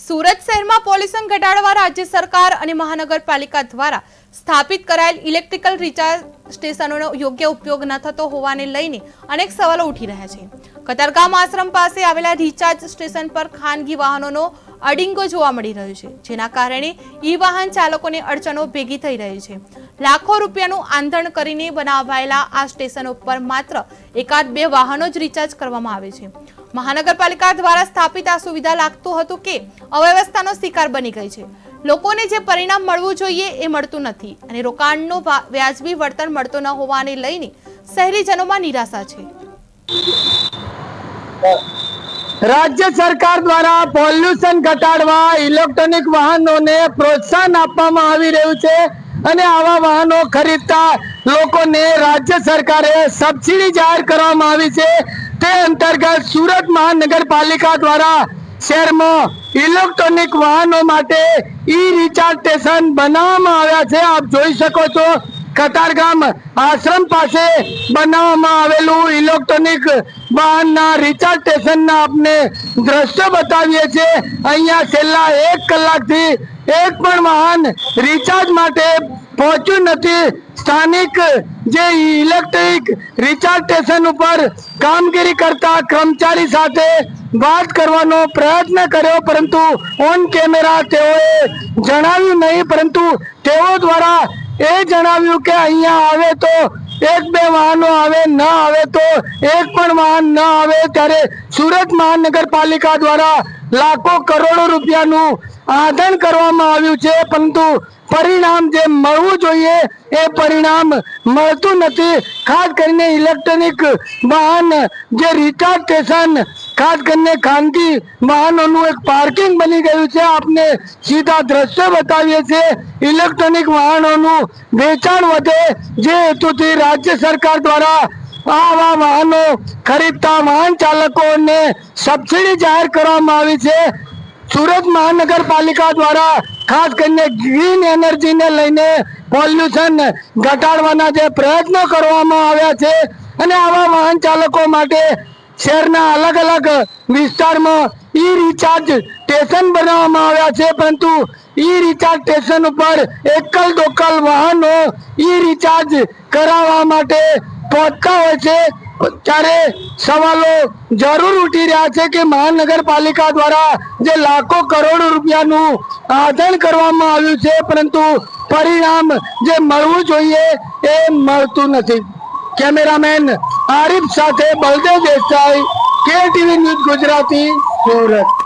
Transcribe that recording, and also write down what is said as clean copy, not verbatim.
સુરત શહેરમાં પોલ્યુશન ઘટાડવા રાજ્ય સરકાર અને મહાનગરપાલિકા દ્વારા સ્થાપિત કરાયેલ ઇલેક્ટ્રિકલ રિચાર્જ સ્ટેશનોનો યોગ્ય ઉપયોગ ન થતો હોવાને લઈને અનેક સવાલો ઉઠી રહ્યા છે। કતારગામ આશ્રમ પાસે આવેલા રિચાર્જ સ્ટેશન પર ખાનગી વાહનોનો અડિંગો જોવા મળી રહ્યો છે, જેના કારણે ઈ વાહન ચાલકોને અડચણો ભેગી થઈ રહી છે। લાખો રૂપિયાનું આંધણ કરીને બનાવાયેલા આ સ્ટેશનો પર માત્ર એકાદ બે વાહનો જ રિચાર્જ કરવામાં આવે છે। મહાનગરપાલિકા દ્વારા સ્થાપિત આ સુવિધા લાગતું હતું કે અવ્યવસ્થાનો શિકાર બની ગઈ છે। લોકોને જે પરિણામ મળવું જોઈએ એ મળતું નથી અને રોકાણનું વ્યાજબી વળતર મળતું ન હોવાને લઈને શહેરીજનોમાં નિરાશા છે। राज्य सरकार द्वारा पोल्यूशन घटाड़वा इलेक्ट्रॉनिक वाहनों ने प्रोत्साहन आपवामां आवी रह्युं छे અને આવા વાહનો ખરીદતા લોકોને રાજ્ય સરકારે સબસિડી જાહેર કરવામાં આવી છે। તે અંતર્ગત સુરત મહાનગરપાલિકા દ્વારા શહેરમાં ઇલેક્ટ્રોનિક વાહનો માટે ઈ રિચાર્જ સ્ટેશન બનાવવામાં આવ્યા છે। આપ જોઈ શકો છો, કતારગામ આશ્રમ પાસે બનાવવામાં આવેલું ઇલેક્ટ્રોનિક વાહનના રિચાર્જ સ્ટેશનના આપને દ્રશ્ય બતાવીએ છીએ। અહીંયા છેલ્લા 1 કલાકથી એક પણ વાહન રિચાર્જ માટે પહોંચ્યું નથી। સ્થાનિક જે ઇલેક્ટ્રિક રિચાર્જ સ્ટેશન ઉપર કામગીરી કરતા કર્મચારી સાથે વાત કરવાનો પ્રયત્ન કર્યો, પરંતુ ઓન કેમેરા તેઓએ જણાવ્યું નહીં, પરંતુ તેઓ દ્વારા એ જણાવ્યું કે અહીંયા આવે તો એક બે વાહનો આવે, ન આવે તો એક પણ વાહન ન આવે। ત્યારે સુરત મહાનગરપાલિકા દ્વારા લાખો કરોડો રૂપિયાનું આંધણ કરવામાં આવ્યું છે, પરંતુ પરિણામ જે મળવું જોઈએ એ પરિણામ મળતું નથી। ખાસ કરીને ઇલેક્ટ્રોનિક વાહન જે રિચાર્જ સ્ટેશન ખાસ કરીને ખાનગી વાહનોનું એક પાર્કિંગ બની ગયું છે। આપને સીધા દ્રશ્ય બતાવીએ છીએ। ઇલેક્ટ્રોનિક વાહનોનું વેચાણ વધે જે હેતુથી રાજ્ય સરકાર દ્વારા આવા વાહનો ખરીદતા વાહન ચાલકોને સબસિડી જાહેર કરવામાં આવી છે। સુરત મહાનગરપાલિકા દ્વારા ખાસ કરીને ગ્રીન એનર્જીને લઈને પોલ્યુશન ઘટાડવાના જે પ્રયત્નો કરવામાં આવ્યા છે અને આવા વાહન ચાલકો માટે શહેરના અલગ અલગ વિસ્તારમાં ઈ રિચાર્જ સ્ટેશન બનાવવામાં આવ્યા છે, પરંતુ ઈ રિચાર્જ સ્ટેશન ઉપર એકલ દોકલ વાહનો ઈ રિચાર્જ કરાવવા માટે પહોંચતા હોય છે। ત્યારે સવાલો જરૂર ઉઠી રહ્યા છે કે મહાનગરપાલિકા દ્વારા જે લાખો કરોડો રૂપિયાનું આંધણ કરવામાં આવ્યું છે, પરંતુ પરિણામ જે મળવું જોઈએ એ મળતું નથી। કેમેરામેન આરિફ સાથે બલદેવ દેસાઈ, KTV ન્યૂઝ ગુજરાતી, સુરત।